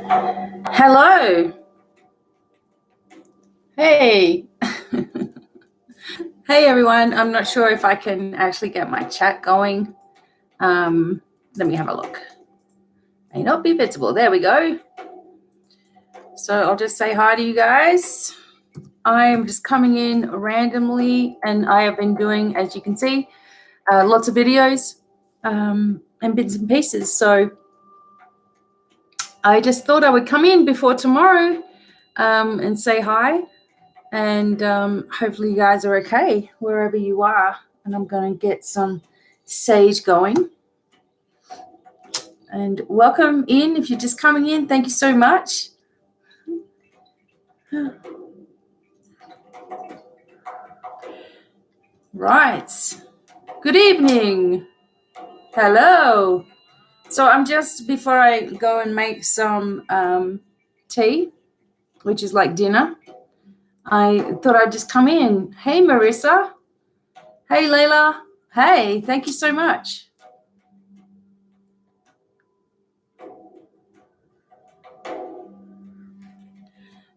Hello. Hey. Hey, everyone. I'm not sure if I can actually get my chat going. Let me have a look. May not be visible. There we go. So I'll just say hi to you guys. I'm just coming in randomly, and I have been doing, as you can see, lots of videos and bits and pieces. So I just thought I would come in before tomorrow and say hi. And hopefully you guys are okay wherever you are. And I'm going to get some sage going. And welcome in if you're just coming in. Thank you so much. Right. Good evening. Hello. So I'm just, before I go and make some tea, which is like dinner, I thought I'd just come in. Hey, Marissa. Hey, Layla. Hey, thank you so much.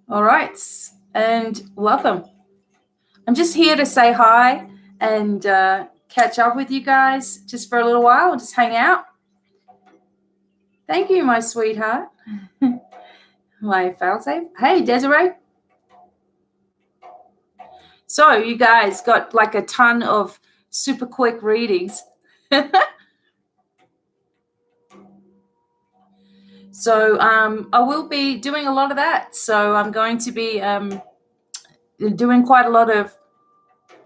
All right, and welcome. I'm just here to say hi and catch up with you guys just for a little while, just hang out. Thank you, my sweetheart. My failsafe. Hey, Desiree. So you guys got like a ton of super quick readings. So I will be doing a lot of that. So I'm going to be doing quite a lot of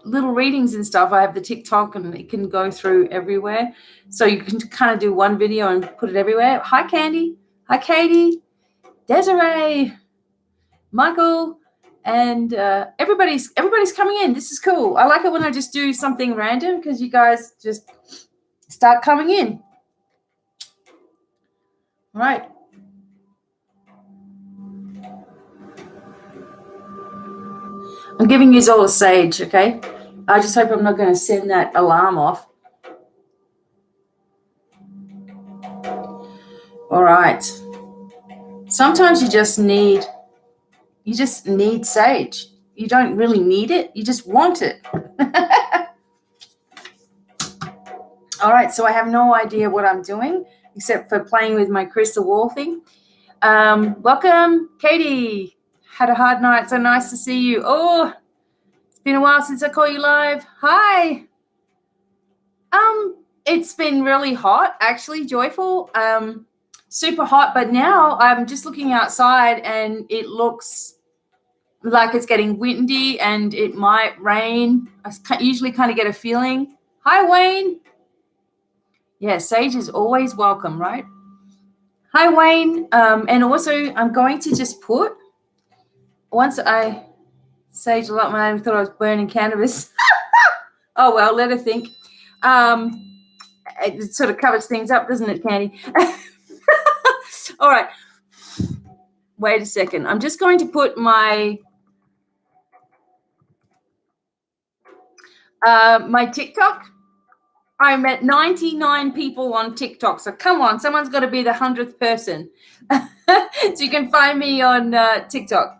little readings and stuff. I have the TikTok and it can go through everywhere. So you can kind of do one video and put it everywhere. Hi, Candy. Hi, Katie. Desiree. Michael. And everybody's coming in. This is cool. I like it when I just do something random because you guys just start coming in. All right. I'm giving you all a sage, okay? I just hope I'm not going to send that alarm off. All right. Sometimes you just need sage. You don't really need it. You just want it. All right. So I have no idea what I'm doing except for playing with my crystal wall thing. Welcome, Katie. Had a hard night. So nice to see you. Oh, it's been a while since I called you live. Hi. It's been really hot, actually, joyful. Super hot, but now I'm just looking outside and it looks like it's getting windy and it might rain. I usually kind of get a feeling. Hi, Wayne. Yeah, sage is always welcome, right? Hi, Wayne. And also, I'm going to just put, once I sage a lot, I thought I was burning cannabis. Oh, well, let her think. It sort of covers things up, doesn't it, Candy? All right. Wait a second. I'm just going to put my my TikTok. I'm at 99 people on TikTok. So come on, someone's got to be the 100th person. So you can find me on TikTok.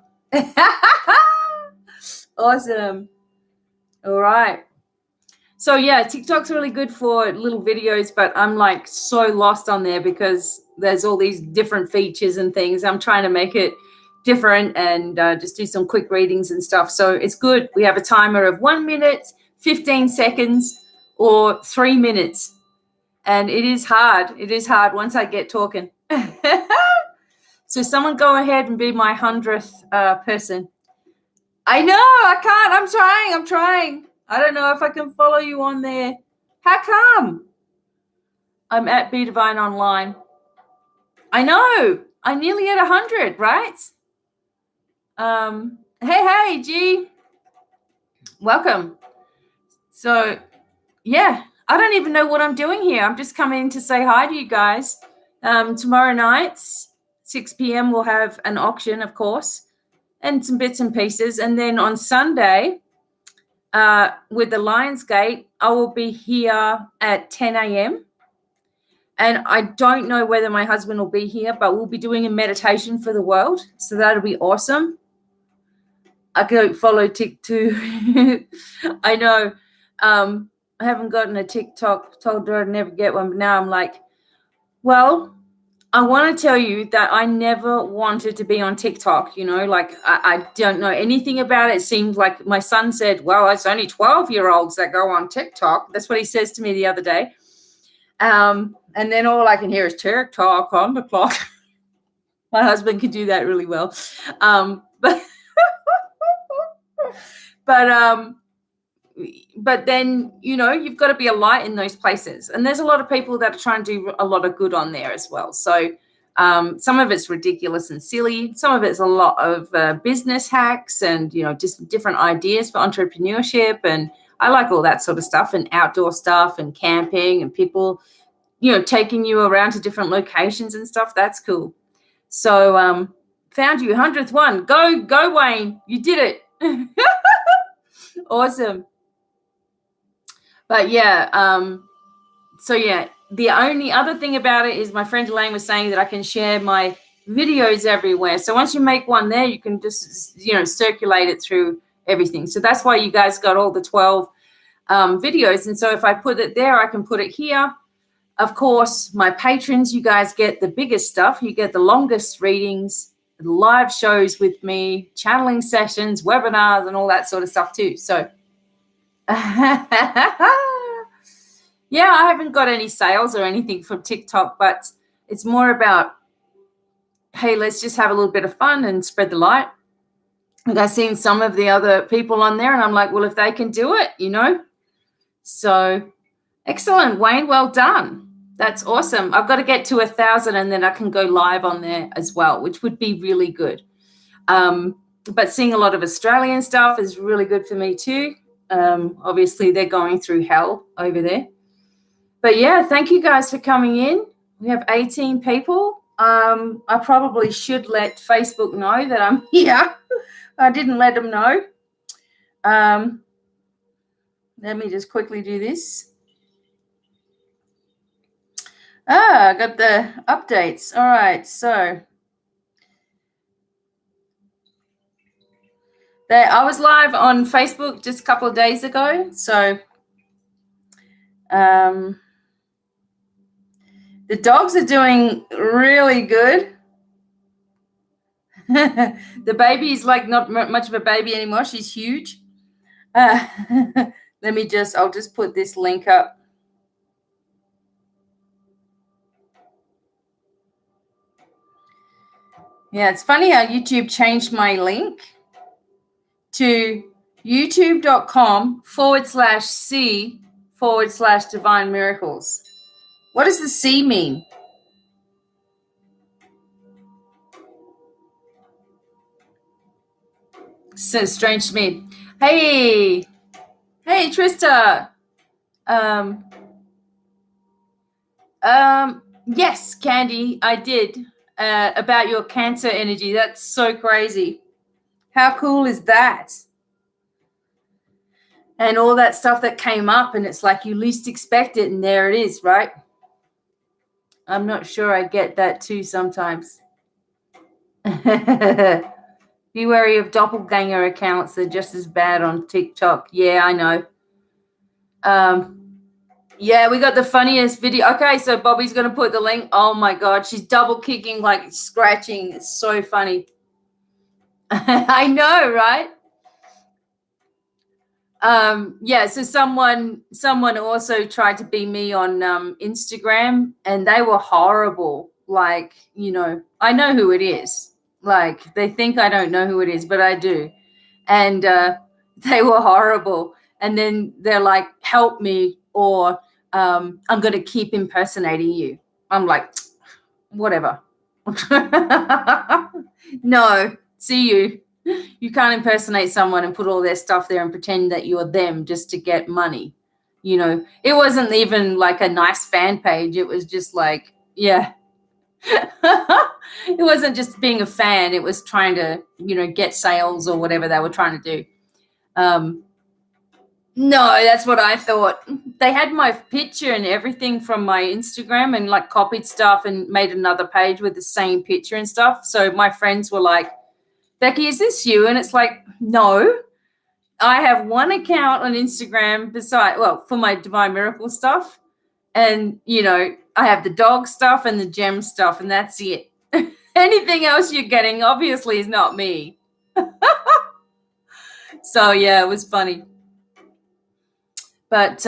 Awesome. All right. So yeah, TikTok's really good for little videos, but I'm like so lost on there because there's all these different features and things. I'm trying to make it different and just do some quick readings and stuff. So it's good. We have a timer of 1 minute, 15 seconds, or 3 minutes. And it is hard. It is hard once I get talking. So someone go ahead and be my 100th person. I know, I can't. I'm trying. I don't know if I can follow you on there. How come? I'm at BDevine online. I know. I'm nearly at 100, right? Hey, G. Welcome. So, yeah, I don't even know what I'm doing here. I'm just coming to say hi to you guys. Tomorrow night, 6 p.m., we'll have an auction, of course, and some bits and pieces. And then on Sunday, with the Lionsgate, I will be here at 10 a.m. And I don't know whether my husband will be here, but we'll be doing a meditation for the world. So that'll be awesome. I go follow TikTok. I know. I haven't gotten a TikTok. Told her I'd never get one, but now I'm like, well, I want to tell you that I never wanted to be on TikTok. Like I don't know anything about it. It seems like my son said, well, it's only 12-year-olds that go on TikTok. That's what he says to me the other day. And then all I can hear is TikTok on the clock. My husband can do that really well. But then, you've got to be a light in those places. And there's a lot of people that are trying to do a lot of good on there as well. So some of it's ridiculous and silly. Some of it's a lot of business hacks and, just different ideas for entrepreneurship. And I like all that sort of stuff, and outdoor stuff and camping and people, taking you around to different locations and stuff. That's cool. So found you, 100th one. Go, Wayne. You did it. Awesome. But the only other thing about it is my friend Elaine was saying that I can share my videos everywhere. So once you make one there, you can just, circulate it through everything. So that's why you guys got all the 12 videos. And so if I put it there, I can put it here. Of course, my patrons, you guys get the biggest stuff. You get the longest readings, live shows with me, channeling sessions, webinars, and all that sort of stuff too. So yeah, I haven't got any sales or anything from TikTok, but it's more about, hey, let's just have a little bit of fun and spread the light. And I've seen some of the other people on there, and I'm like, well, if they can do it, So excellent, Wayne. Well done. That's awesome. I've got to get to 1,000, and then I can go live on there as well, which would be really good. But seeing a lot of Australian stuff is really good for me too. Obviously, they're going through hell over there. But yeah, thank you guys for coming in. We have 18 people. I probably should let Facebook know that I'm here. I didn't let them know. Let me just quickly do this. I got the updates. All right, so I was live on Facebook just a couple of days ago. So the dogs are doing really good. The baby is like not much of a baby anymore. She's huge. I'll just put this link up. Yeah, it's funny how YouTube changed my link to youtube.com/C/Devine Miracles. What does the C mean? So strange to me. Hey, Trista. Yes, Candy, I did. About your Cancer energy. That's so crazy. How cool is that? And all that stuff that came up, and it's like you least expect it, and there it is, right? I'm not sure I get that too sometimes. Be wary of doppelganger accounts. They're just as bad on TikTok. Yeah, I know. Yeah, we got the funniest video. Okay, so Bobby's going to put the link. Oh, my God. She's double kicking, like scratching. It's so funny. I know, right? Yeah, so someone also tried to be me on Instagram, and they were horrible. Like, I know who it is. Like, they think I don't know who it is, but I do. And they were horrible. And then they're like, help me, or I'm going to keep impersonating you. I'm like, whatever. No, see you. You can't impersonate someone and put all their stuff there and pretend that you're them just to get money. It wasn't even like a nice fan page. It was just like, yeah. It wasn't just being a fan. It was trying to, get sales or whatever they were trying to do. No, that's what I thought. They had my picture and everything from my Instagram and like copied stuff and made another page with the same picture and stuff. So my friends were like, Becky, is this you? And it's like, no, I have one account on Instagram for my Divine Miracle stuff. And, I have the dog stuff and the gem stuff, and that's it. Anything else you're getting obviously is not me. So, yeah, it was funny. But,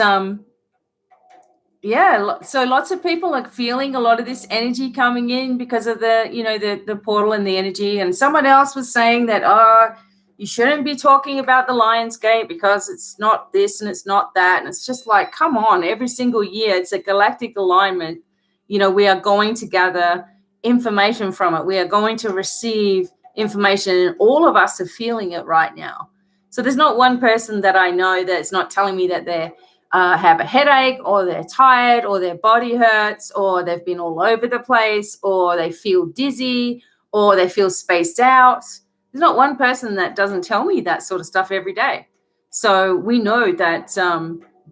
yeah, so lots of people are feeling a lot of this energy coming in because of the portal and the energy. And someone else was saying that, you shouldn't be talking about the Lion's Gate because it's not this and it's not that. And it's just like, come on, every single year, it's a galactic alignment. We are going to gather information from it. We are going to receive information, and all of us are feeling it right now. So there's not one person that I know that's not telling me that they're have a headache, or they're tired, or their body hurts, or they've been all over the place, or they feel dizzy, or they feel spaced out. There's not one person that doesn't tell me that sort of stuff every day. So we know that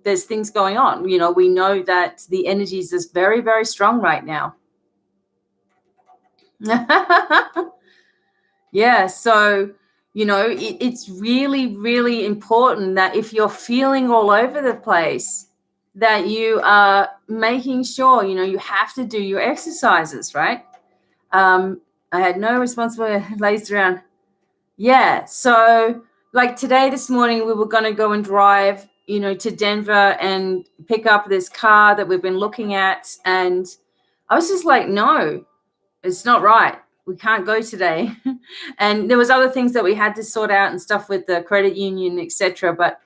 there's things going on. We know that the energy is just very, very strong right now. Yeah, so it's really, really important that if you're feeling all over the place, that you are making sure, you have to do your exercises, right? I had no responsible lays around. Yeah, so like this morning, we were going to go and drive, to Denver and pick up this car that we've been looking at. And I was just like, no, it's not right. We can't go today. And there was other things that we had to sort out and stuff with the credit union, etc. But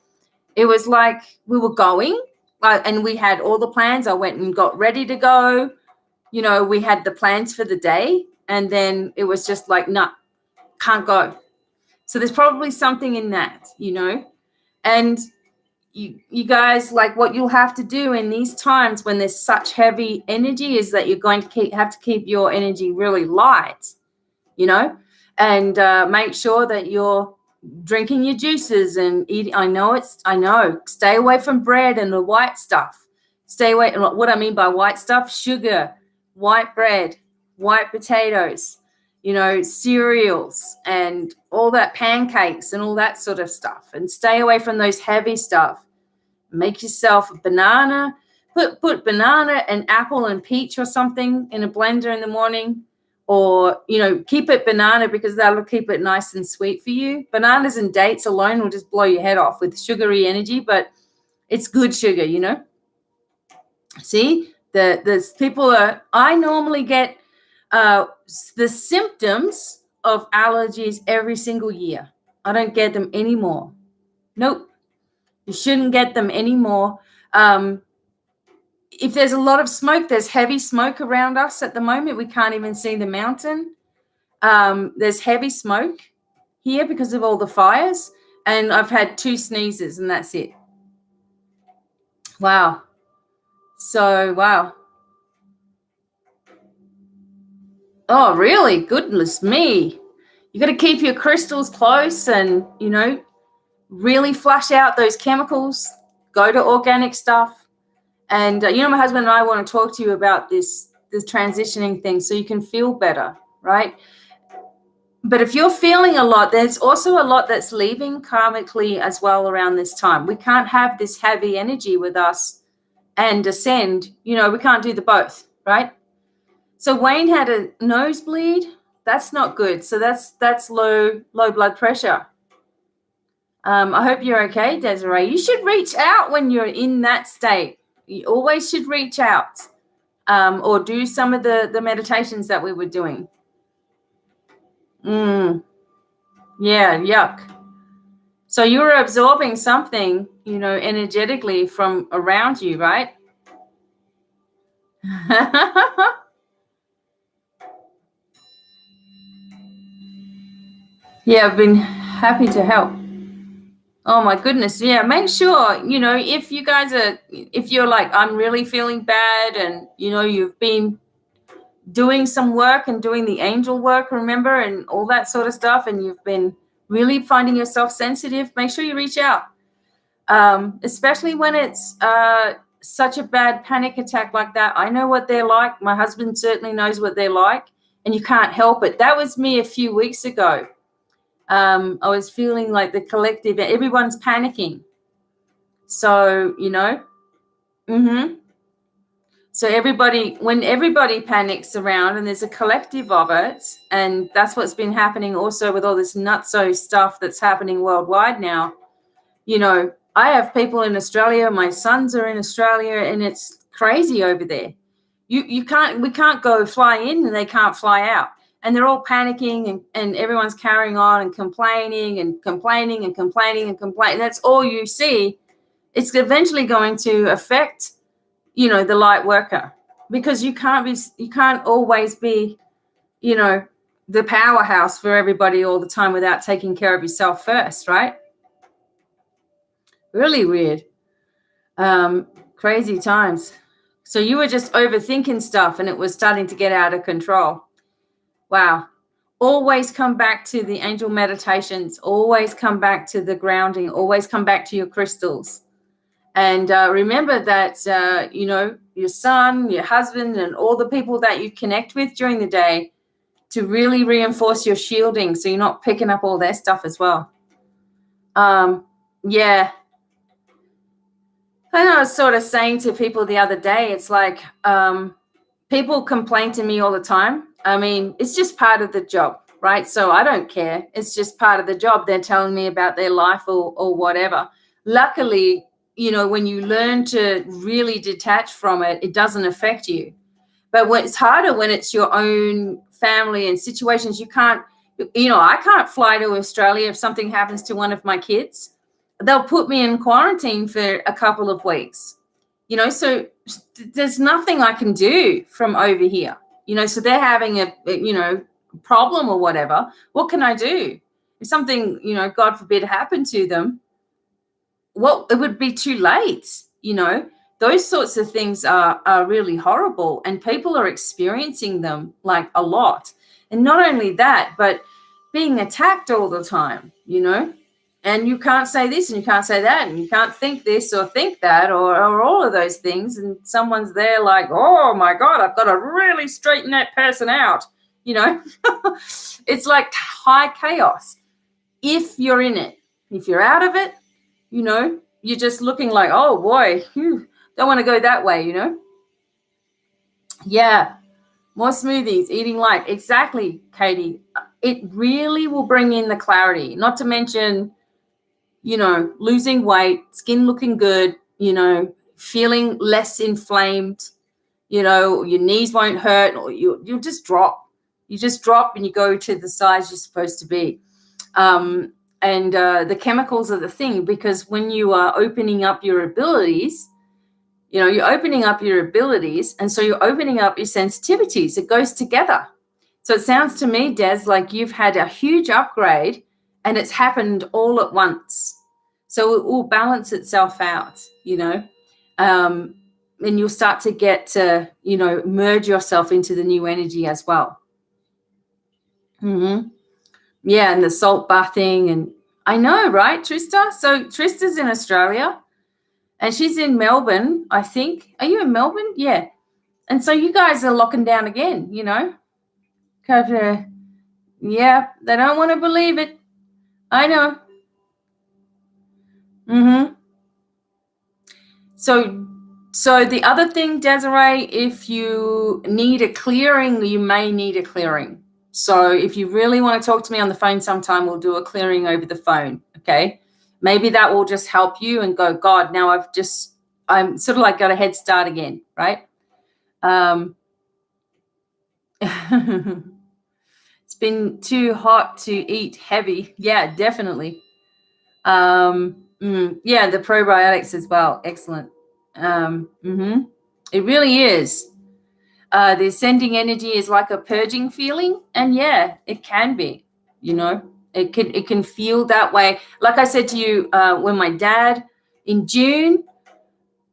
it was like we were going and we had all the plans. I went and got ready to go. We had the plans for the day, and then it was just like, nah, can't go. So there's probably something in that, and you guys, like, what you'll have to do in these times when there's such heavy energy is that you're going to have to keep your energy really light, and make sure that you're drinking your juices and eating. I know. Stay away from bread and the white stuff. Stay away. And what I mean by white stuff: sugar, white bread, white potatoes, cereals and all that, pancakes and all that sort of stuff. And stay away from those heavy stuff. Make yourself a banana. Put banana and apple and peach or something in a blender in the morning. Or, keep it banana because that'll keep it nice and sweet for you. Bananas and dates alone will just blow your head off with sugary energy, but it's good sugar, See, the people I normally get the symptoms of allergies every single year. I don't get them anymore. Nope. You shouldn't get them anymore. If there's a lot of smoke, there's heavy smoke around us at the moment. We can't even see the mountain. There's heavy smoke here because of all the fires. And I've had 2 sneezes and that's it. Wow. So, wow. Oh, really? Goodness me. You got to keep your crystals close and, really flush out those chemicals. Go to organic stuff. And, my husband and I want to talk to you about this transitioning thing so you can feel better, right? But if you're feeling a lot, there's also a lot that's leaving karmically as well around this time. We can't have this heavy energy with us and ascend. We can't do the both, right? So Wayne had a nosebleed. That's not good. So that's low blood pressure. I hope you're okay, Desiree. You should reach out when you're in that state. You always should reach out or do some of the meditations that we were doing. Yeah, yuck. So you were absorbing something, energetically from around you, right? Yeah, I've been happy to help. Oh my goodness. Yeah. Make sure, if you're like, I'm really feeling bad and, you've been doing some work and doing the angel work, remember, and all that sort of stuff. And you've been really finding yourself sensitive. Make sure you reach out. especially when it's such a bad panic attack like that. I know what they're like. My husband certainly knows what they're like, and you can't help it. That was me a few weeks ago. I was feeling like the collective, everyone's panicking. So, so when everybody panics around, and there's a collective of it, and that's what's been happening also with all this nutso stuff that's happening worldwide now. I have people in Australia, my sons are in Australia, and it's crazy over there. We can't go fly in and they can't fly out. And they're all panicking, and everyone's carrying on and complaining and complaining and complaining and complaining. That's all you see. It's eventually going to affect, the light worker, because you can't always be, the powerhouse for everybody all the time without taking care of yourself first, right? Really weird. Crazy times. So you were just overthinking stuff and it was starting to get out of control. Wow. Always come back to the angel meditations. Always come back to the grounding. Always come back to your crystals. And remember that, your son, your husband, and all the people that you connect with during the day, to really reinforce your shielding so you're not picking up all their stuff as well. Yeah. And I was sort of saying to people the other day, it's like people complain to me all the time. I mean, it's just part of the job, right? So I don't care. It's just part of the job. They're telling me about their life or whatever. Luckily, when you learn to really detach from it, it doesn't affect you. But it's harder when it's your own family and situations. You can't, I can't fly to Australia if something happens to one of my kids. They'll put me in quarantine for a couple of weeks, so there's nothing I can do from over here, so they're having a problem or whatever. What can I do? If something, God forbid, happened to them, it would be too late. Those sorts of things are really horrible, and people are experiencing them like a lot. And not only that, but being attacked all the time, and you can't say this and you can't say that, and you can't think this or think that or all of those things. And someone's there like, oh my God, I've got to really straighten that person out. It's like high chaos if you're in it. If you're out of it, you're just looking like, oh boy, don't want to go that way, Yeah. More smoothies, eating light. Exactly, Katie. It really will bring in the clarity, not to mention, losing weight, skin looking good, feeling less inflamed, your knees won't hurt, or you'll just drop. You just drop and you go to the size you're supposed to be. And the chemicals are the thing, because when you are opening up your abilities, you're opening up your abilities, and so you're opening up your sensitivities. It goes together. So it sounds to me, Des, like you've had a huge upgrade and it's happened all at once. So it will balance itself out, and you'll start to get to, merge yourself into the new energy as well. Mm-hmm. Yeah, and the salt bathing, and I know, right, Trista? So Trista's in Australia, and she's in Melbourne, I think. Are you in Melbourne? Yeah. And so you guys are locking down again, Yeah, they don't want to believe it. I know. Mm-hmm. So the other thing, Desiree, if you need a clearing, you may need a clearing. So if you really want to talk to me on the phone sometime, we'll do a clearing over the phone, okay? Maybe that will just help you and go, God, now I'm sort of like got a head start again, right? It's been too hot to eat heavy. Yeah, definitely. Yeah, the probiotics as well. Excellent. It really is. The ascending energy is like a purging feeling, and yeah, it can be. It can feel that way. Like I said to you, when my dad in June,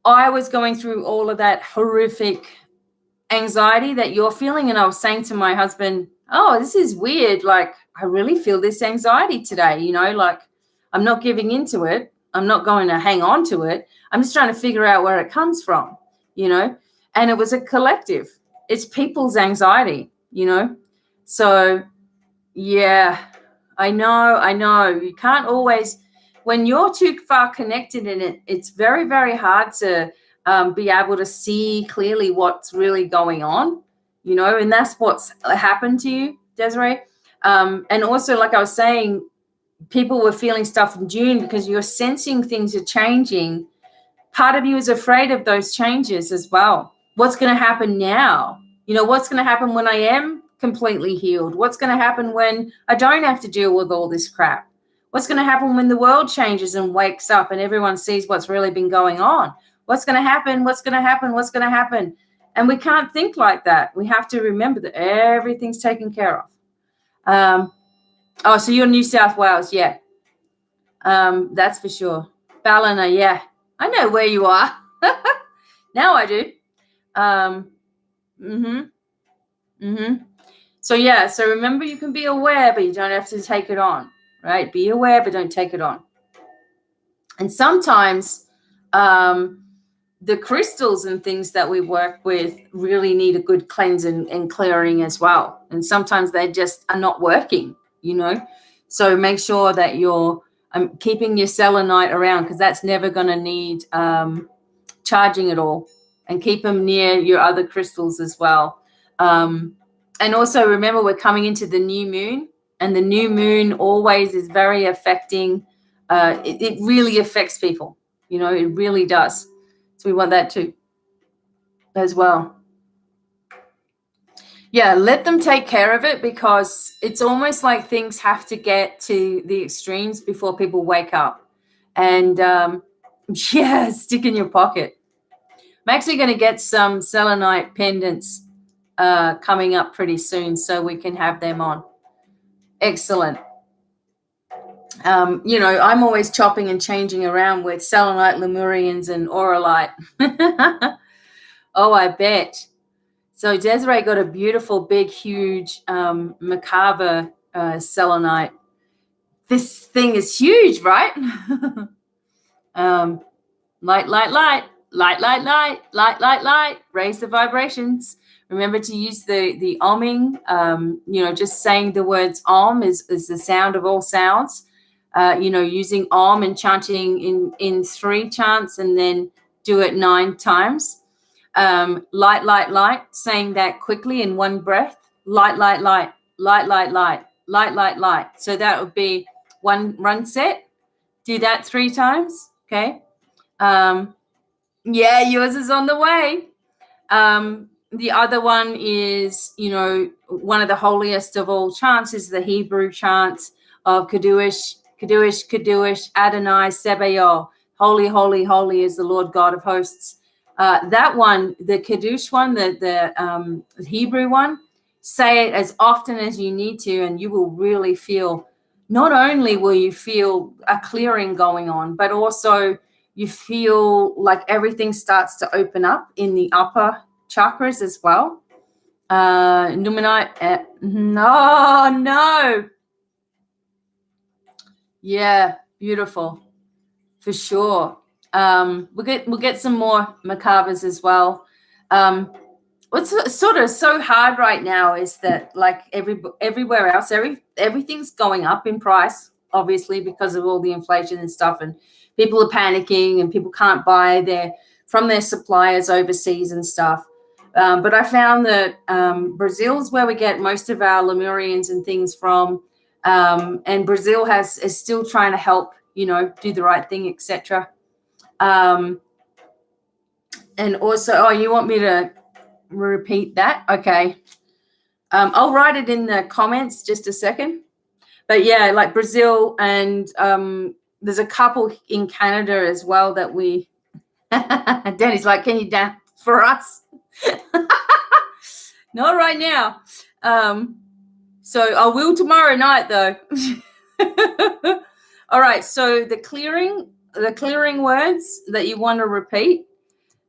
I was going through all of that horrific anxiety that you're feeling, and I was saying to my husband, oh, this is weird. Like, I really feel this anxiety today. Like, I'm not giving into it. I'm not going to hang on to it. I'm just trying to figure out where it comes from, and it was a collective. It's people's anxiety, So yeah, I know. You can't always, when you're too far connected in it, it's very, very hard to be able to see clearly what's really going on, and that's what's happened to you, Desiree. And also, like I was saying, people were feeling stuff in June because you're sensing things are changing. Part of you is afraid of those changes as well. What's going to happen now? What's going to happen when I am completely healed? What's going to happen when I don't have to deal with all this crap? What's going to happen when the world changes and wakes up and everyone sees what's really been going on? What's going to happen? What's going to happen? What's going to happen? And we can't think like that. We have to remember that everything's taken care of. So you're New South Wales, yeah. That's for sure. Ballina, yeah. I know where you are. Now I do. So yeah, so remember, you can be aware, but you don't have to take it on, right? Be aware, but don't take it on. And sometimes the crystals and things that we work with really need a good cleanse and clearing as well. And sometimes they just are not working, So make sure that you're keeping your selenite around, because that's never going to need charging at all. And keep them near your other crystals as well. And also remember, we're coming into the new moon, and the new moon always is very affecting. It really affects people, it really does. So we want that too as well. Yeah, let them take care of it, because it's almost like things have to get to the extremes before people wake up. And stick in your pocket. I'm actually going to get some selenite pendants coming up pretty soon, so we can have them on. Excellent. I'm always chopping and changing around with selenite, Lemurians, and auralite. Oh, I bet. So Desiree got a beautiful, big, huge macabre selenite. This thing is huge, right? Light. Raise the vibrations. Remember to use the oming. Just saying the words om is the sound of all sounds. Using om and chanting in 3 chants, and then do it 9 times. Light, saying that quickly in one breath. Light. So that would be one run set. Do that 3 times. Okay. Yeah, yours is on the way. The other one is, one of the holiest of all chants is the Hebrew chants of Kadush, Adonai, Sebaoth. Holy, holy, holy is the Lord God of hosts. That one, the Kadush one, the Hebrew one, say it as often as you need to, and you will really feel, not only will you feel a clearing going on, but also you feel like everything starts to open up in the upper chakras as well. Numenite, no. Yeah, beautiful, for sure. We'll get some more macabres as well. What's sort of so hard right now is that, like everywhere else, everything's going up in price, obviously, because of all the inflation and stuff, and people are panicking, and people can't buy from their suppliers overseas and stuff. But I found that Brazil's where we get most of our Lemurians and things from, and Brazil is still trying to help, do the right thing, etc. And also, you want me to repeat that? Okay. I'll write it in the comments just a second. But yeah, like Brazil, and there's a couple in Canada as well that we Danny's like, can you dance for us? Not right now. So I will tomorrow night though. All right, so the clearing words that you want to repeat,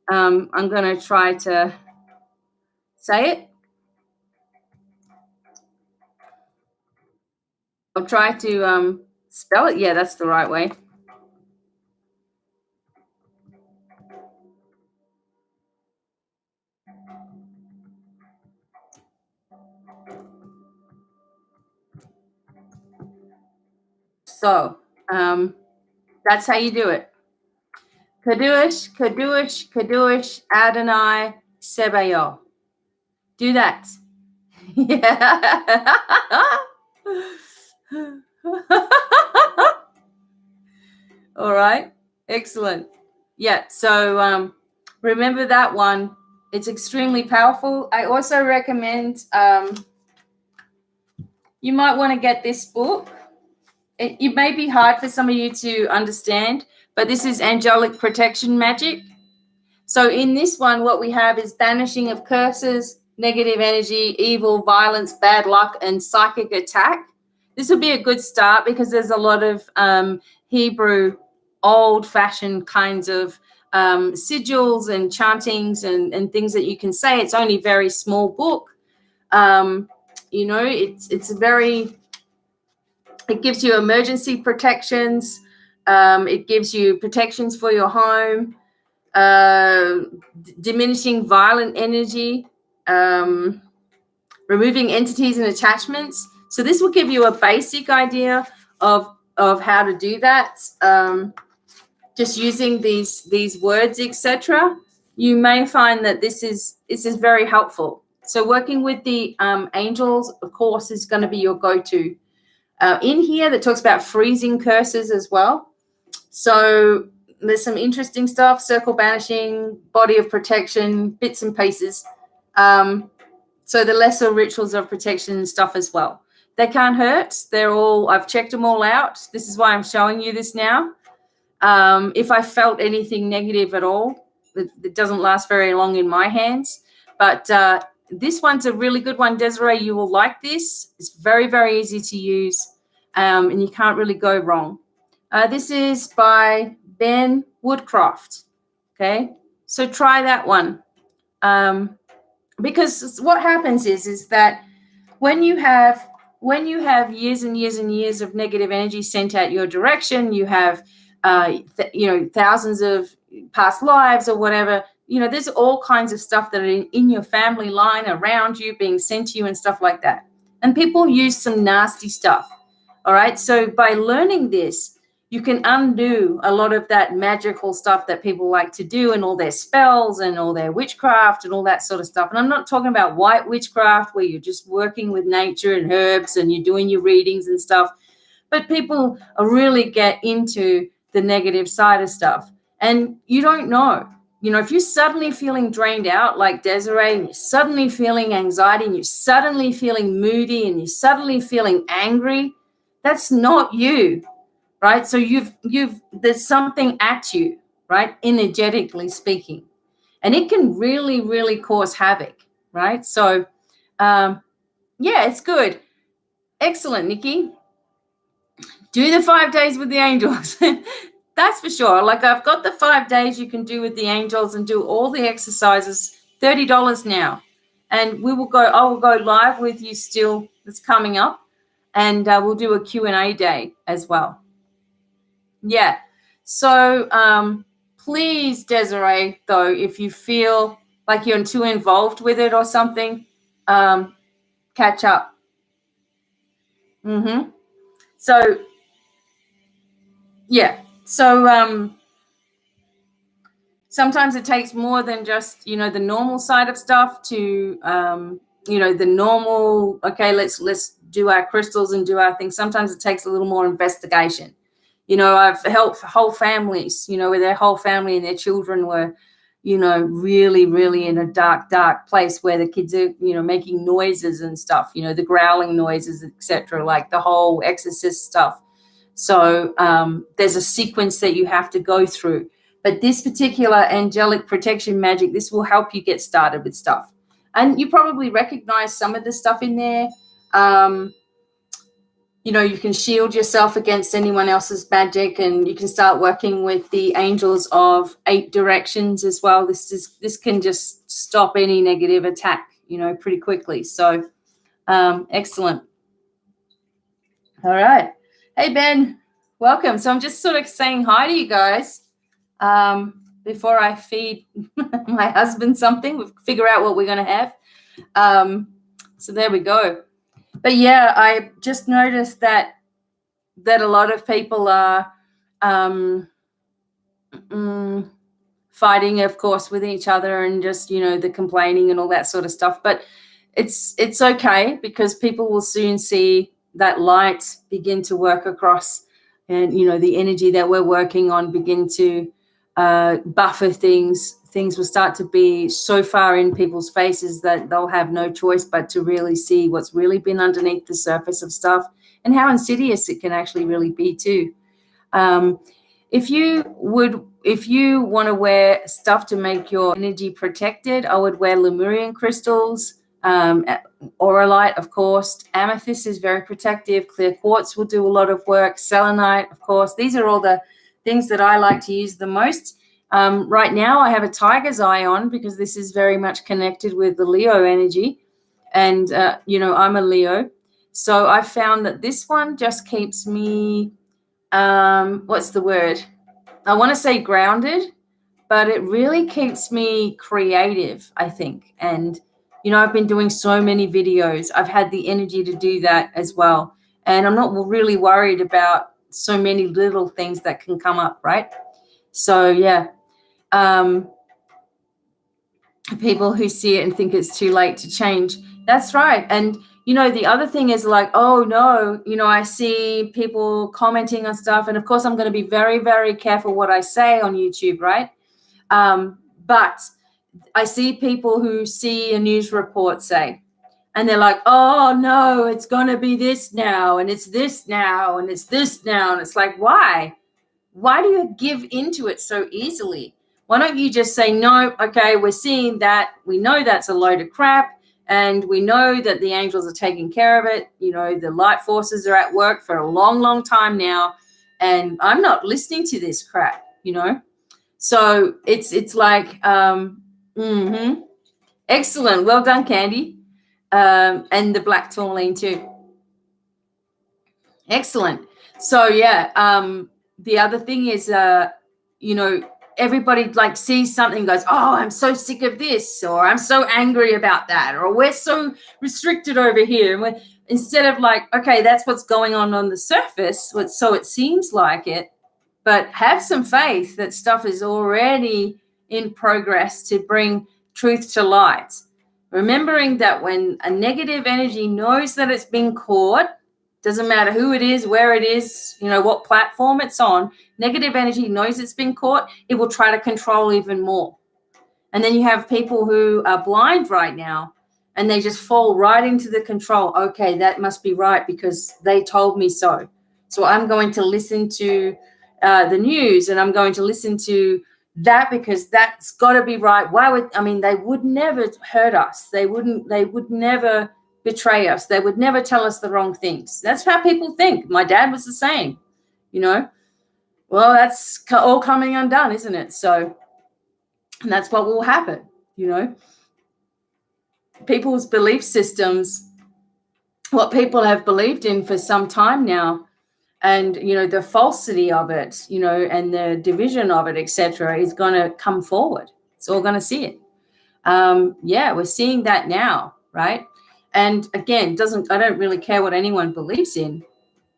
I'm going to try to say it. I'll try to spell it. Yeah, that's the right way. So that's how you do it. Kadush, Kadush, Kadush, Adonai, Sebayo. Do that. Yeah. All right. Excellent. Yeah. So remember that one. It's extremely powerful. I also recommend you might want to get this book. It may be hard for some of you to understand, but this is Angelic Protection Magic. So in this one, what we have is banishing of curses, negative energy, evil, violence, bad luck, and psychic attack. This would be a good start because there's a lot of Hebrew, old-fashioned kinds of sigils and chantings and things that you can say. It's only a very small book. It's very... It gives you emergency protections. It gives you protections for your home, diminishing violent energy, removing entities and attachments. So this will give you a basic idea of how to do that. Just using these words, etc. You may find that this is very helpful. So working with the angels, of course, is going to be your go-to. In here that talks about freezing curses as well. So there's some interesting stuff, circle banishing, body of protection, bits and pieces. So the lesser rituals of protection and stuff as well. They can't hurt. I've checked them all out. This is why I'm showing you this now. If I felt anything negative at all, it doesn't last very long in my hands. But this one's a really good one, Desiree. You will like this. It's very, very easy to use, and you can't really go wrong. This is by Ben Woodcroft. Okay, so try that one. Because what happens is that when you have years and years and years of negative energy sent out your direction, you have thousands of past lives or whatever. There's all kinds of stuff that are in your family line around you being sent to you and stuff like that. And people use some nasty stuff. All right. So by learning this, you can undo a lot of that magical stuff that people like to do and all their spells and all their witchcraft and all that sort of stuff. And I'm not talking about white witchcraft where you're just working with nature and herbs and you're doing your readings and stuff. But people really get into the negative side of stuff. And you don't know. If you're suddenly feeling drained out like Desiree, and you're suddenly feeling anxiety, and you're suddenly feeling moody, and you're suddenly feeling angry, that's not you, right? So there's something at you, right? Energetically speaking. And it can really, really cause havoc, right? So, it's good. Excellent, Nikki. Do the 5 days with the angels. That's for sure. Like I've got the 5 days you can do with the angels and do all the exercises, $30 now. And I will go live with you still. It's coming up. And we'll do a Q&A day as well. Yeah. So please, Desiree, though, if you feel like you're too involved with it or something, catch up. So, yeah. So sometimes it takes more than just, the normal side of stuff to, the normal, okay, let's do our crystals and do our things. Sometimes it takes a little more investigation. I've helped whole families, where their whole family and their children were, really, really in a dark, dark place where the kids are, making noises and stuff, the growling noises, etc., like the whole exorcist stuff. So there's a sequence that you have to go through. But this particular angelic protection magic, this will help you get started with stuff. And you probably recognize some of the stuff in there. You can shield yourself against anyone else's magic, and you can start working with the angels of 8 directions as well. This can just stop any negative attack, pretty quickly. So excellent. All right. Hey, Ben, welcome. So I'm just sort of saying hi to you guys before I feed my husband something. We'll figure out what we're going to have. So there we go. But yeah, I just noticed that that a lot of people are fighting, of course, with each other and just, the complaining and all that sort of stuff. But it's okay, because people will soon see that light begin to work across, and, the energy that we're working on begin to buffer things. Things will start to be so far in people's faces that they'll have no choice but to really see what's really been underneath the surface of stuff, and how insidious it can actually really be too. If you want to wear stuff to make your energy protected, I would wear Lemurian crystals, auralite, of course. Amethyst is very protective. Clear quartz will do a lot of work. Selenite, of course. These are all the things that I like to use the most. Right now, I have a tiger's eye on, because this is very much connected with the Leo energy. And, I'm a Leo. So I found that this one just keeps me, what's the word? I want to say grounded, but it really keeps me creative, I think. And, I've been doing so many videos. I've had the energy to do that as well. And I'm not really worried about so many little things that can come up, right? So, yeah. People who see it and think it's too late to change. That's right. And, the other thing is like, oh, no, I see people commenting on stuff. And, of course, I'm going to be very, very careful what I say on YouTube, right? But I see people who see a news report, say, and they're like, oh, no, it's going to be this now, and it's this now, and it's this now. And it's like, why? Why do you give into it so easily? Why don't you just say, no, okay, we're seeing that. We know that's a load of crap. And we know that the angels are taking care of it. The light forces are at work for a long, long time now. And I'm not listening to this crap, So it's like, excellent. Well done, Candy. And the black tourmaline too. Excellent. So, yeah, the other thing is, everybody like sees something, goes, oh, I'm so sick of this, or I'm so angry about that, or we're so restricted over here. And instead of like, okay, that's what's going on the surface, so it seems like it, but have some faith that stuff is already in progress to bring truth to light. Remembering that when a negative energy knows that it's been caught, doesn't matter who it is, where it is, what platform it's on, negative energy knows it's been caught, it will try to control even more. And then you have people who are blind right now, and they just fall right into the control. Okay, that must be right because they told me so. So I'm going to listen to the news, and I'm going to listen to that because that's got to be right. They would never hurt us. They would never betray us. They would never tell us the wrong things. That's how people think. My dad was the same, Well, that's all coming undone, isn't it? So, and that's what will happen, People's belief systems, what people have believed in for some time now, and, the falsity of it, and the division of it, etc., is going to come forward. It's all going to see it. We're seeing that now, right? And again, I don't really care what anyone believes in.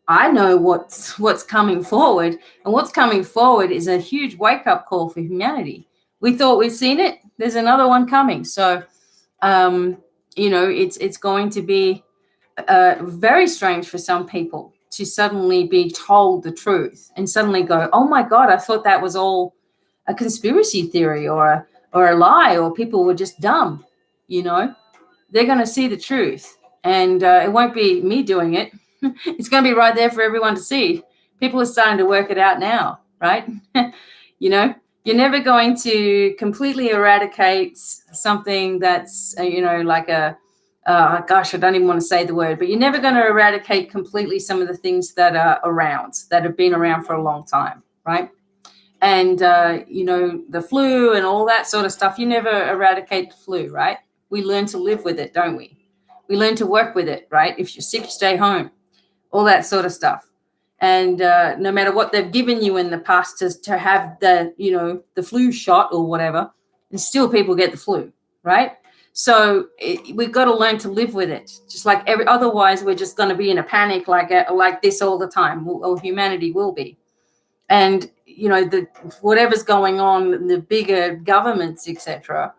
I know what's coming forward, and what's coming forward is a huge wake-up call for humanity. We thought we've seen it. There's another one coming. So, it's going to be very strange for some people to suddenly be told the truth and suddenly go, oh my God, I thought that was all a conspiracy theory or a lie, or people were just dumb, They're going to see the truth, and it won't be me doing it. It's going to be right there for everyone to see. People are starting to work it out now, right? You're never going to completely eradicate something that's, like I don't even want to say the word, but you're never going to eradicate completely some of the things that are around, that have been around for a long time, right? And, the flu and all that sort of stuff, you never eradicate the flu, right? We learn to live with it, don't we? We learn to work with it, right? If you're sick, stay home, all that sort of stuff. And no matter what they've given you in the past to have the flu shot or whatever, and still people get the flu, right? So we've got to learn to live with it, just like otherwise we're just going to be in a panic like this all the time, or humanity will be. And whatever's going on in the bigger governments, etc.,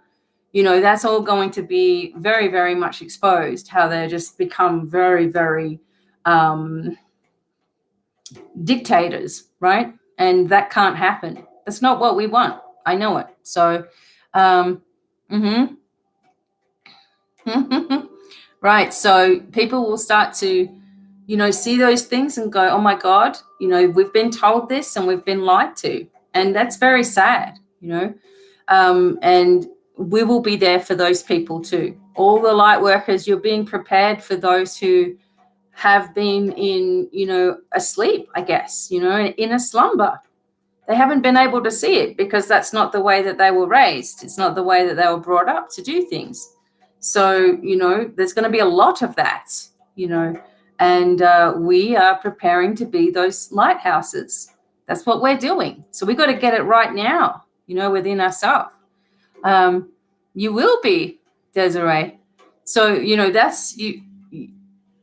that's all going to be very, very much exposed, how they just become very, very dictators, right? And that can't happen. That's not what we want. I know it. So right. So people will start to see those things and go, oh my God, we've been told this and we've been lied to. And that's very sad, and we will be there for those people too. All the light workers, you're being prepared for those who have been in, asleep, I guess, in a slumber. They haven't been able to see it because that's not the way that they were raised. It's not the way that they were brought up to do things. So, there's going to be a lot of that, and we are preparing to be those lighthouses. That's what we're doing. So we got to get it right now, within ourselves. You will be, Desiree. So, that's you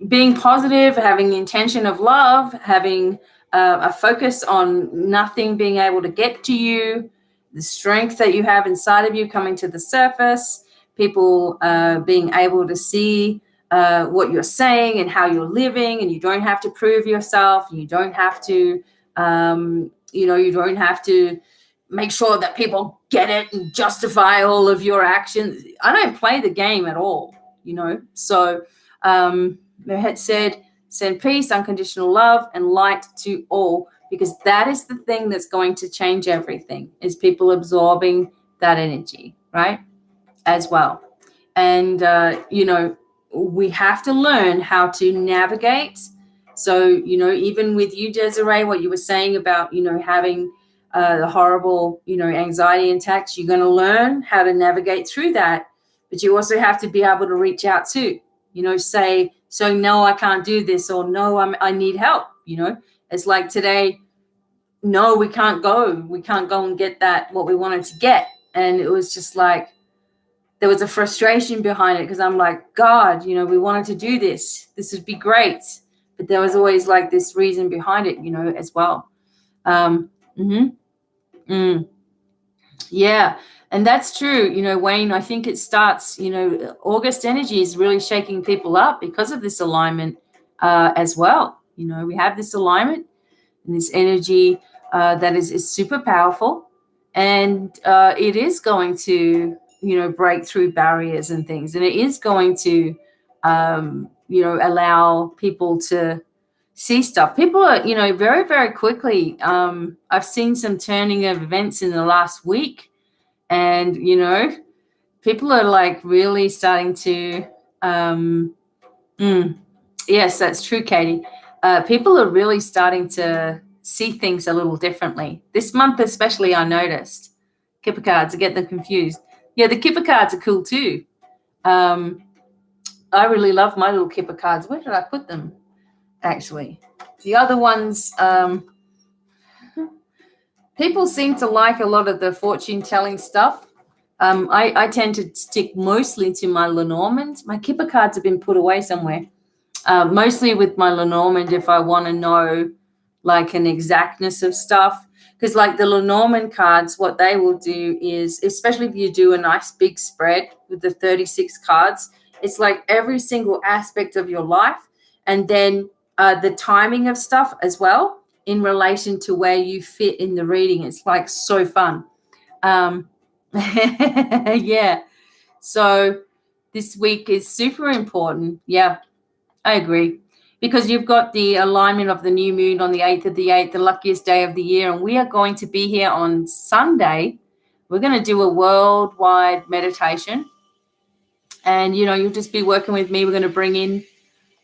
being positive, having the intention of love, having a focus on nothing being able to get to you, the strength that you have inside of you coming to the surface, people being able to see what you're saying and how you're living, and you don't have to prove yourself. You don't have to, you don't have to make sure that people get it and justify all of your actions. I don't play the game at all, So Mehet said, send peace, unconditional love, and light to all, because that is the thing that's going to change everything, is people absorbing that energy, right, as well. And, we have to learn how to navigate. So, even with you, Desiree, what you were saying about, having the horrible, anxiety attacks, you're going to learn how to navigate through that. But you also have to be able to reach out too, say, so no, I can't do this, or no, I need help. It's like today, no, we can't go and get that, what we wanted to get. And it was just like, there was a frustration behind it, because I'm like, God, we wanted to do this. This would be great. But there was always like this reason behind it, as well. Yeah. And that's true. Wayne, I think it starts, August energy is really shaking people up because of this alignment as well. We have this alignment and this energy that is super powerful, and it is going to, break through barriers and things. And it is going to, allow people to see stuff. People are, very, very quickly. I've seen some turning of events in the last week, and, people are like really starting to, yes, that's true, Katie. People are really starting to see things a little differently. This month especially, I noticed. Kipper cards, I get them confused. Yeah, the Kipper cards are cool too. I really love my little Kipper cards. Where did I put them, actually? The other ones, people seem to like a lot of the fortune-telling stuff. I tend to stick mostly to my Lenormand. My Kipper cards have been put away somewhere. Mostly with my Lenormand, if I want to know like an exactness of stuff. Because like the Lenormand cards, what they will do is, especially if you do a nice big spread with the 36 cards, it's like every single aspect of your life, and then the timing of stuff as well in relation to where you fit in the reading. It's like so fun. Yeah. So this week is super important. Yeah, I agree. Because you've got the alignment of the new moon on the 8th of the 8th, the luckiest day of the year. And we are going to be here on Sunday. We're going to do a worldwide meditation. And, you'll just be working with me. We're going to bring in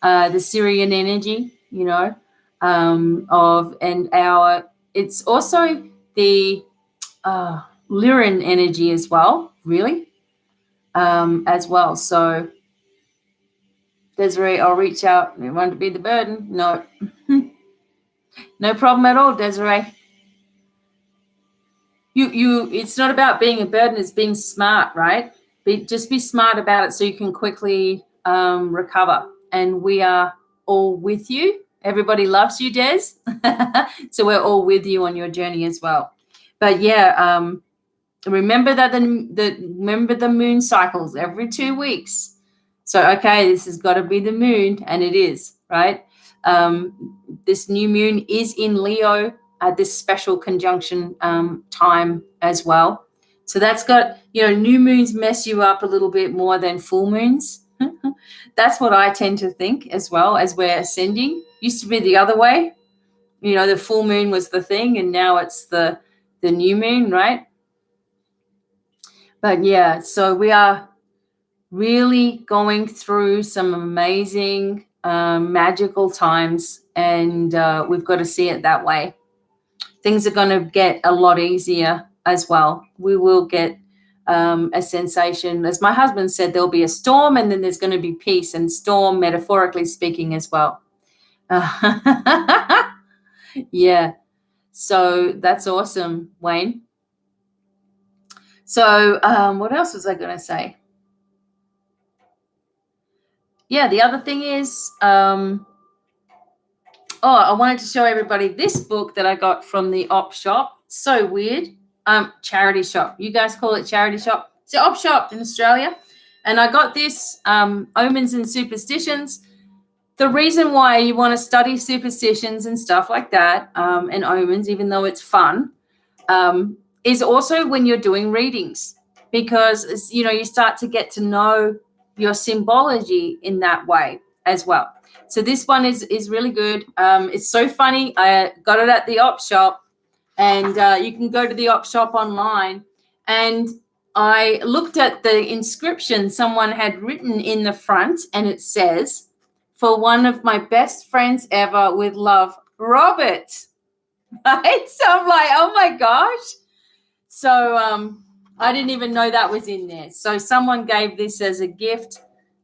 the Syrian energy, it's also the Lyran energy as well, really, as well. So, Desiree, I'll reach out. You want to be the burden? No. No problem at all, Desiree. It's not about being a burden, it's being smart, right? just be smart about it so you can quickly recover. And we are all with you. Everybody loves you, Des. So we're all with you on your journey as well. But yeah, remember that remember the moon cycles every 2 weeks. So okay, this has got to be the moon, and it is, right? This new moon is in Leo at this special conjunction time as well. So that's got, new moons mess you up a little bit more than full moons. That's what I tend to think as well, as we're ascending. Used to be the other way. The full moon was the thing, and now it's the new moon, right? But yeah, so we are really going through some amazing, magical times, and we've got to see it that way. Things are going to get a lot easier as well. We will get a sensation. As my husband said, there'll be a storm, and then there's going to be peace, and storm, metaphorically speaking, as well. Yeah. So that's awesome, Wayne. So what else was I going to say? Yeah, the other thing is, I wanted to show everybody this book that I got from the op shop. So weird. Charity shop. You guys call it charity shop. It's the op shop in Australia. And I got this, Omens and Superstitions. The reason why you want to study superstitions and stuff like that, and omens, even though it's fun, is also when you're doing readings, because, you start to get to know your symbology in that way as well. So this one is really good. It's so funny. I got it at the op shop, and you can go to the op shop online. And I looked at the inscription someone had written in the front, and it says, "For one of my best friends ever, with love, Robert." Right? So I'm like, oh my gosh. So I didn't even know that was in there. So someone gave this as a gift,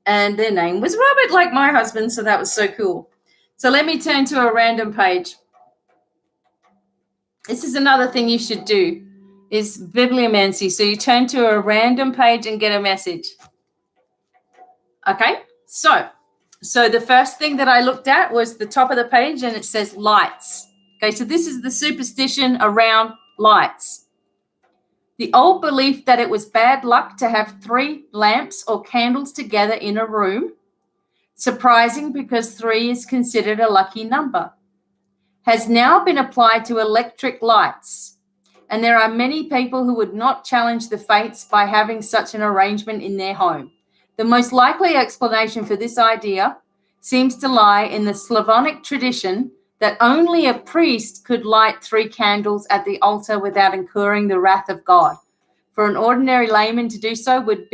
and their name was Robert, like my husband. So that was so cool. So let me turn to a random page. This is another thing you should do, is bibliomancy. So you turn to a random page and get a message. Okay, so the first thing that I looked at was the top of the page, and it says lights. Okay, so this is the superstition around lights. The old belief that it was bad luck to have 3 lamps or candles together in a room, surprising because 3 is considered a lucky number, has now been applied to electric lights. And there are many people who would not challenge the fates by having such an arrangement in their home. The most likely explanation for this idea seems to lie in the Slavonic tradition that only a priest could light 3 candles at the altar without incurring the wrath of God. For an ordinary layman to do so would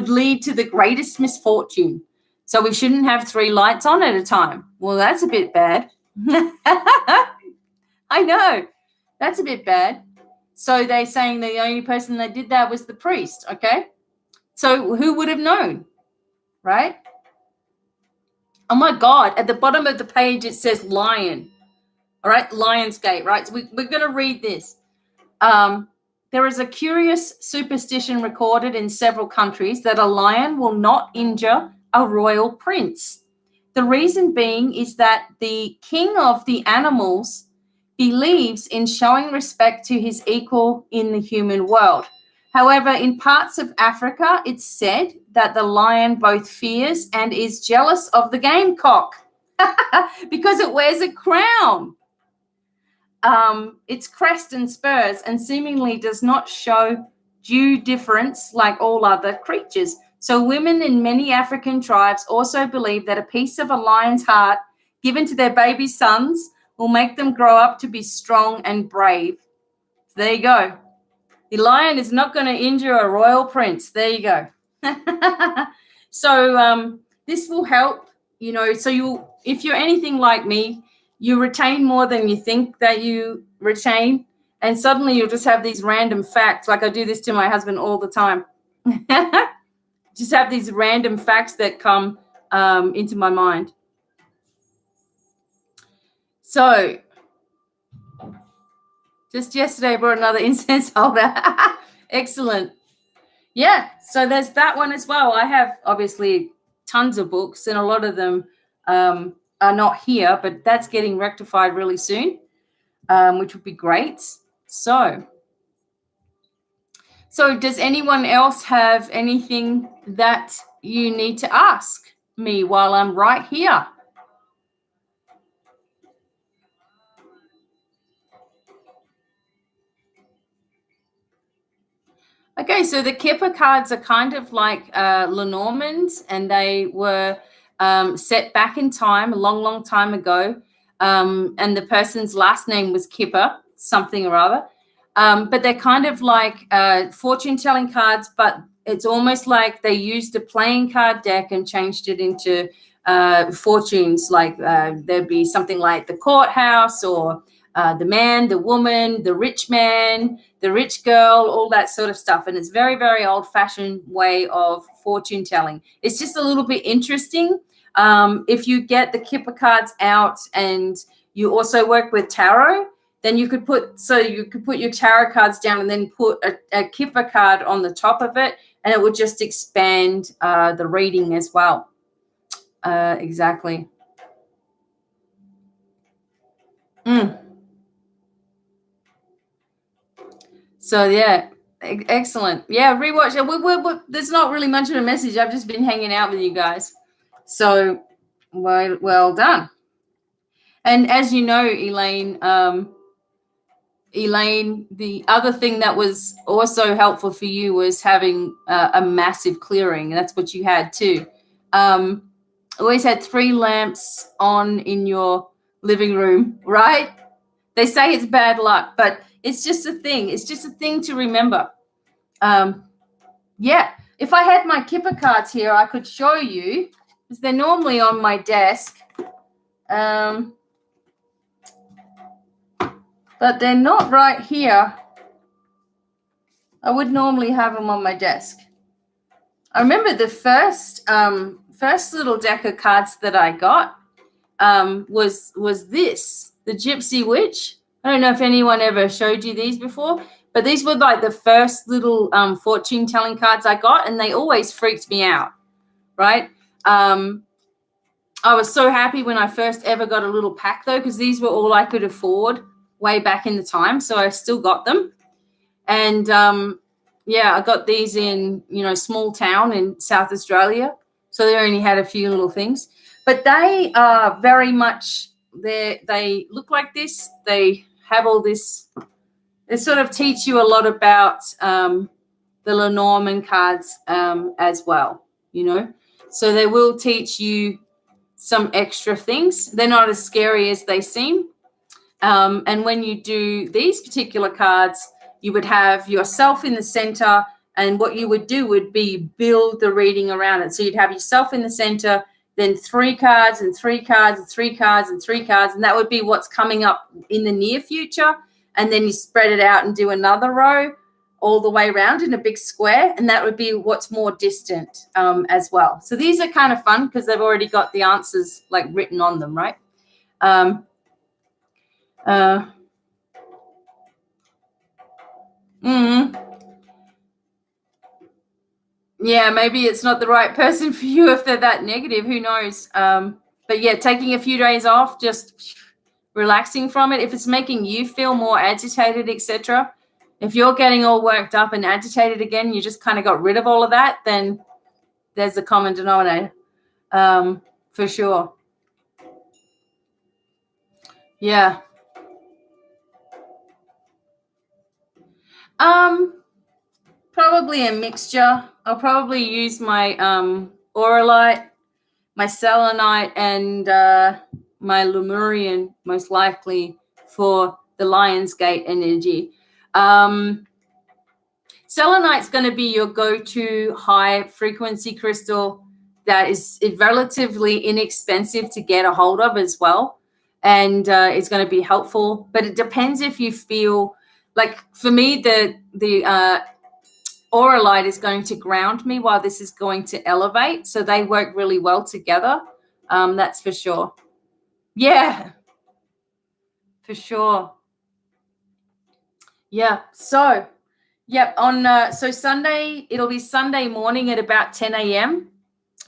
lead to the greatest misfortune. So we shouldn't have 3 lights on at a time. Well, that's a bit bad. I know. That's a bit bad. So they're saying the only person that did that was the priest, okay? So who would have known, right? Oh, my God. At the bottom of the page, it says lion. All right, Lionsgate, right? So we're going to read this. There is a curious superstition recorded in several countries that a lion will not injure a royal prince. The reason being is that the king of the animals believes in showing respect to his equal in the human world. However, in parts of Africa, it's said that the lion both fears and is jealous of the gamecock because it wears a crown. Its crest and spurs, and seemingly does not show due difference like all other creatures. So women in many African tribes also believe that a piece of a lion's heart given to their baby sons will make them grow up to be strong and brave. So there you go. The lion is not going to injure a royal prince. There you go. So this will help, so if you're anything like me, you retain more than you think that you retain, and suddenly you'll just have these random facts. Like I do this to my husband all the time. Just have these random facts that come into my mind. So just yesterday I brought another incense holder. Excellent. Yeah, so there's that one as well. I have obviously tons of books, and a lot of them are not here, but that's getting rectified really soon, which would be great. So does anyone else have anything that you need to ask me while I'm right here? Okay, so the Kipper cards are kind of like Lenormands, and they were set back in time, a long, long time ago. And the person's last name was Kipper, something or other. But they're kind of like fortune-telling cards, but it's almost like they used a playing card deck and changed it into fortunes. Like there'd be something like the courthouse, or the man, the woman, the rich man, the rich girl, all that sort of stuff. And it's very, very old-fashioned way of fortune telling. It's just a little bit interesting. If you get the Kipper cards out and you also work with tarot, then you could put your tarot cards down and then put a Kipper card on the top of it, and it would just expand the reading as well. Exactly. So yeah, excellent. Yeah, rewatch it. There's not really much of a message. I've just been hanging out with you guys. So well done. And as you know, Elaine, the other thing that was also helpful for you was having a massive clearing. That's what you had too. Always had 3 lamps on in your living room, right? They say it's bad luck, but it's just a thing. It's just a thing to remember. Yeah, if I had my Kipper cards here, I could show you, because they're normally on my desk. But they're not right here. I would normally have them on my desk. I remember the first little deck of cards that I got was this, the Gypsy Witch. I don't know if anyone ever showed you these before, but these were like the first little fortune-telling cards I got, and they always freaked me out, right? I was so happy when I first ever got a little pack, though, because these were all I could afford way back in the time, so I still got them. And yeah, I got these in, small town in South Australia, so they only had a few little things. But they are very much, they look like this. They have all this. They sort of teach you a lot about the Lenormand cards as well, So they will teach you some extra things. They're not as scary as they seem. And when you do these particular cards, you would have yourself in the center, and what you would do would be build the reading around it. So you'd have yourself in the center, then 3 cards and 3 cards and 3 cards and 3 cards, and that would be what's coming up in the near future. And then you spread it out and do another row all the way around in a big square, and that would be what's more distant as well. So these are kind of fun because they've already got the answers like written on them, right? Yeah, maybe it's not the right person for you if they're that negative. Who knows? But yeah, taking a few days off, just relaxing from it. If it's making you feel more agitated, etc., if you're getting all worked up and agitated again, you just kind of got rid of all of that, then there's the common denominator, for sure. Yeah. Probably a mixture. I'll probably use my Auralite, my Selenite, and my Lemurian, most likely, for the Lion's Gate energy. Selenite's going to be your go-to high-frequency crystal that is relatively inexpensive to get a hold of as well, and it's going to be helpful. But it depends if you feel like, for me, the Auralite is going to ground me while this is going to elevate, so they work really well together. That's for sure. Yeah, for sure. Yeah. So Yep. On so Sunday, it'll be Sunday morning at about 10 a.m.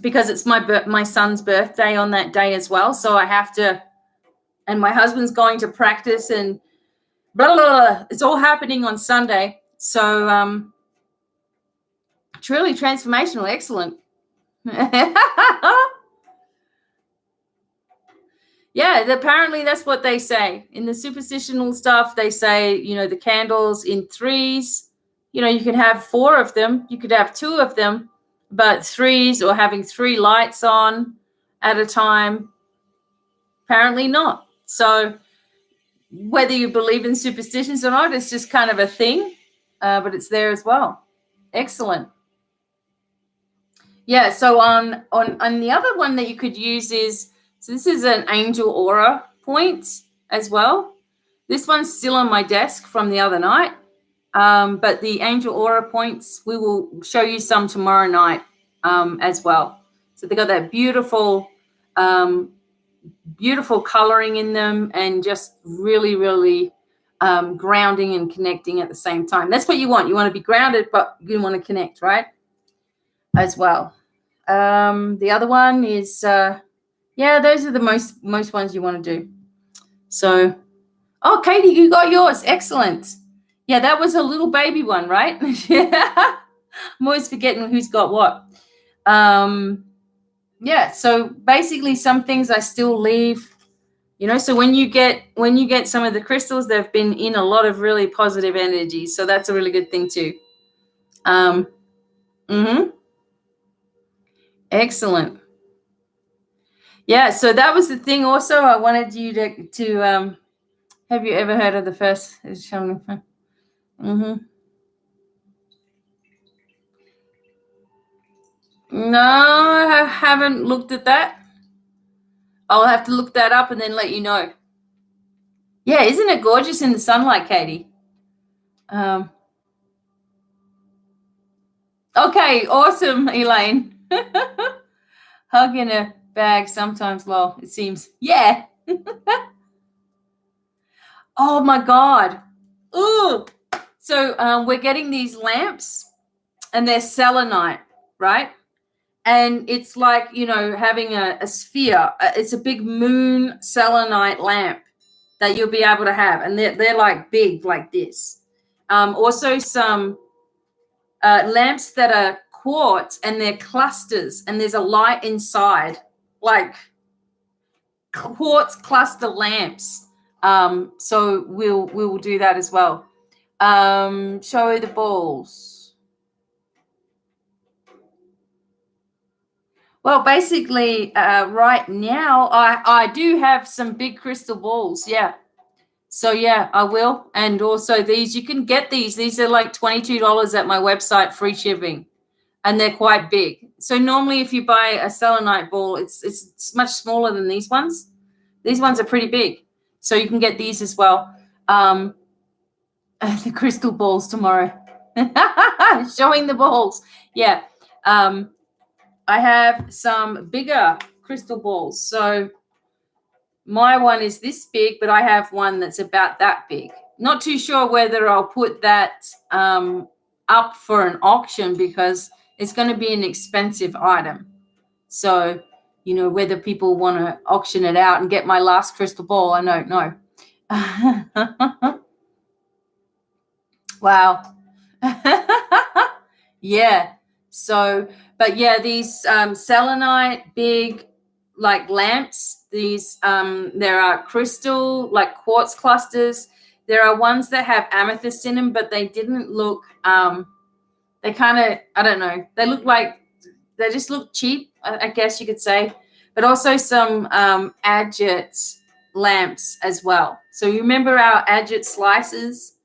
because it's my son's birthday on that day as well. So I have to, and my husband's going to practice and blah, blah, blah. It's all happening on Sunday. So truly transformational. Excellent. Yeah, apparently that's what they say. In the superstitional stuff, they say, the candles in threes, you could have 4 of them, you could have 2 of them, but threes or having 3 lights on at a time, apparently not. So whether you believe in superstitions or not, it's just kind of a thing, but it's there as well. Excellent. Yeah, so on the other one that you could use is, so this is an angel aura point as well. This one's still on my desk from the other night, but the angel aura points, we will show you some tomorrow night as well. So they got that beautiful coloring in them and just really, really grounding and connecting at the same time. That's what you want. You want to be grounded, but you want to connect, right? As well. The other one is, those are the most ones you want to do. So, Katie, you got yours. Excellent. Yeah, that was a little baby one, right? Yeah. I'm always forgetting who's got what. So basically some things I still leave, so when you get some of the crystals, they've been in a lot of really positive energy. So that's a really good thing too. Excellent. Yeah, so that was the thing also. I wanted you to have you ever heard of the first? No, I haven't looked at that. I'll have to look that up and then let you know. Yeah, isn't it gorgeous in the sunlight, Katie? Okay, awesome, Elaine. Hug in a bag sometimes, lol, it seems. Yeah. Oh, my God. Ooh. So we're getting these lamps, and they're selenite, right? And it's like, having a sphere. It's a big moon selenite lamp that you'll be able to have. And they're like big, like this. Also some lamps that are quartz, and they're clusters, and there's a light inside, like quartz cluster lamps. So we'll do that as well. Show the balls. Well, basically, right now, I do have some big crystal balls. Yeah. So, yeah, I will. And also these, you can get these. These are like $22 at my website, free shipping. And they're quite big. So normally if you buy a selenite ball, it's much smaller than these ones. These ones are pretty big. So you can get these as well. The crystal balls tomorrow. Showing the balls. Yeah. I have some bigger crystal balls. So my one is this big, but I have one that's about that big. Not too sure whether I'll put that up for an auction because it's going to be an expensive item. So, whether people want to auction it out and get my last crystal ball, I don't know. Wow. Yeah. So, but yeah, these selenite big like lamps, these there are crystal like quartz clusters. There are ones that have amethyst in them, but they didn't look they kind of, I don't know, they just look cheap, I guess you could say. But also some agate lamps as well. So you remember our agate slices?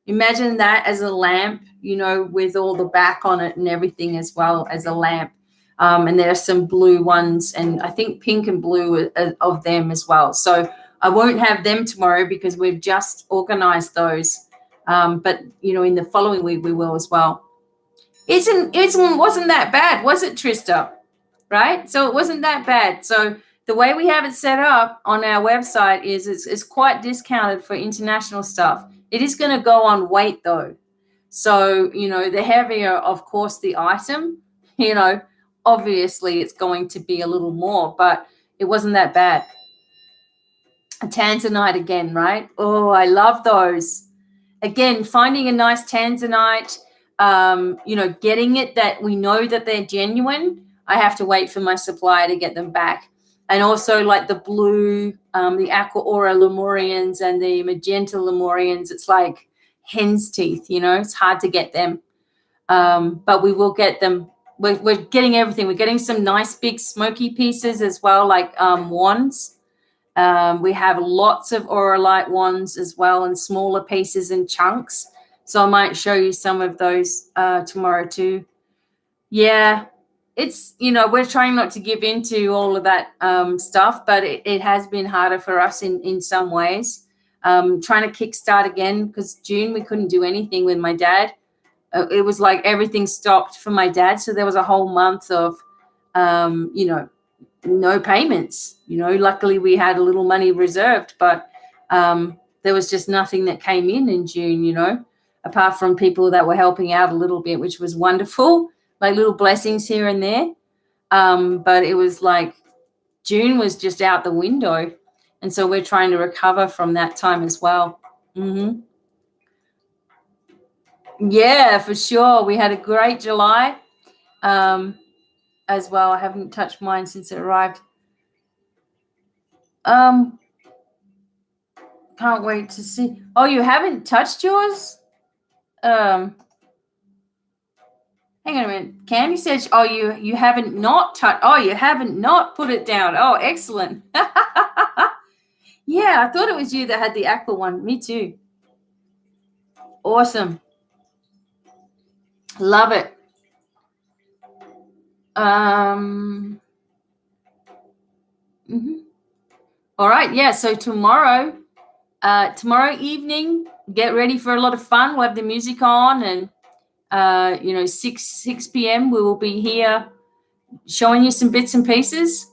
Imagine that as a lamp, with all the back on it and everything as well as a lamp. And there are some blue ones, and I think pink and blue of them as well. So I won't have them tomorrow because we've just organized those. But, in the following week we will as well. It wasn't that bad, was it, Trista? Right? So it wasn't that bad. So the way we have it set up on our website is it's quite discounted for international stuff. It is going to go on weight, though. So, the heavier, of course, the item, obviously it's going to be a little more, but it wasn't that bad. A tanzanite again, right? Oh, I love those. Again, finding a nice tanzanite, getting it that we know that they're genuine. I have to wait for my supplier to get them back. And also like the blue, the aqua aura lemurians and the magenta lemurians, it's like hen's teeth, it's hard to get them. But we will get them. We're getting everything. We're getting some nice big smoky pieces as well, like wands. We have lots of auralite wands as well, and smaller pieces and chunks. So I might show you some of those tomorrow too. Yeah, it's, we're trying not to give into all of that stuff, but it has been harder for us in some ways. Trying to kickstart again, because June we couldn't do anything with my dad. It was like everything stopped for my dad. So there was a whole month of, no payments. Luckily we had a little money reserved, but there was just nothing that came in June, apart from people that were helping out a little bit, which was wonderful, like little blessings here and there. But it was like June was just out the window. And so we're trying to recover from that time as well. Mm-hmm. Yeah, for sure. We had a great July as well. I haven't touched mine since it arrived. Can't wait to see. Oh, you haven't touched yours? Hang on a minute. Candy says, oh, you haven't not touched. Oh, you haven't not put it down. Oh, excellent. Yeah, I thought it was you that had the aqua one. Me too. Awesome. Love it. Mm-hmm. All right. Yeah. So tomorrow evening, get ready for a lot of fun. We'll have the music on, and 6 p.m. we will be here showing you some bits and pieces.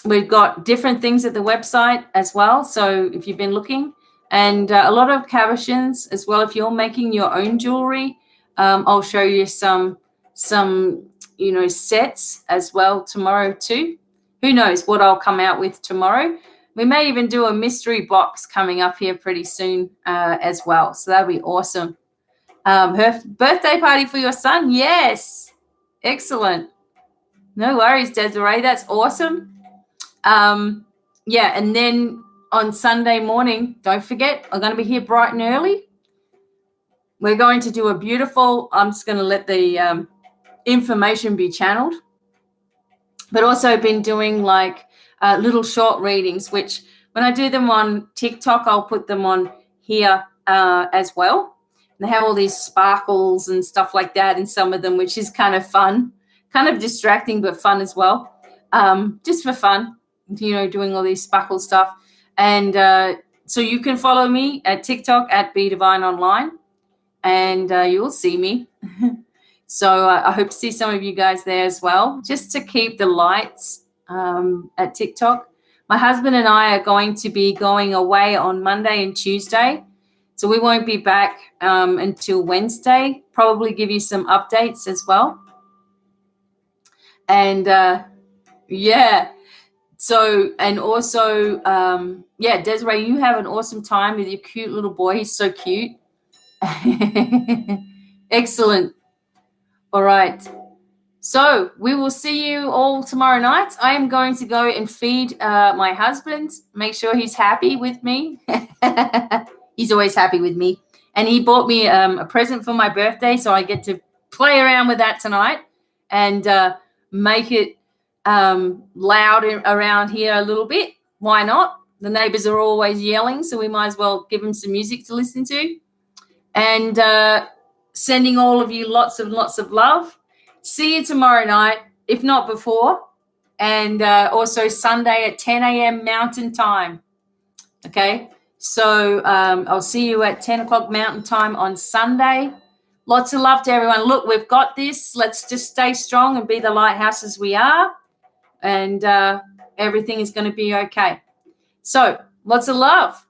We've got different things at the website as well. So if you've been looking, and a lot of cabochons as well. If you're making your own jewelry, I'll show you some sets as well tomorrow too. Who knows what I'll come out with tomorrow. We may even do a mystery box coming up here pretty soon as well. So that'll be awesome. Her birthday party for your son? Yes. Excellent. No worries, Desiree. That's awesome. And then on Sunday morning, don't forget, I'm going to be here bright and early. We're going to do a beautiful, I'm just going to let the information be channeled, but also been doing like little short readings, which when I do them on TikTok, I'll put them on here as well. And they have all these sparkles and stuff like that in some of them, which is kind of fun, kind of distracting, but fun as well. Just for fun, doing all these sparkle stuff. And so you can follow me at TikTok at BDevine online, and you'll see me. So I hope to see some of you guys there as well, just to keep the lights at TikTok. My husband and I are going to be going away on Monday and Tuesday, so we won't be back until Wednesday. Probably give you some updates as well. And so, and also, Desiree, you have an awesome time with your cute little boy. He's so cute. Excellent. All right. So we will see you all tomorrow night. I am going to go and feed my husband, make sure he's happy with me. He's always happy with me. And he bought me a present for my birthday, so I get to play around with that tonight and make it loud around here a little bit. Why not? The neighbors are always yelling, so we might as well give them some music to listen to. And sending all of you lots of love. See you tomorrow night, if not before, and also Sunday at 10 a.m. Mountain Time. Okay, so I'll see you at 10 o'clock Mountain Time on Sunday. Lots of love to everyone. Look, we've got this. Let's just stay strong and be the lighthouses we are, and everything is going to be okay. So lots of love.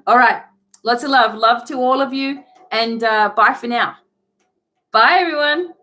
All right. Lots of love. Love to all of you. And bye for now. Bye, everyone.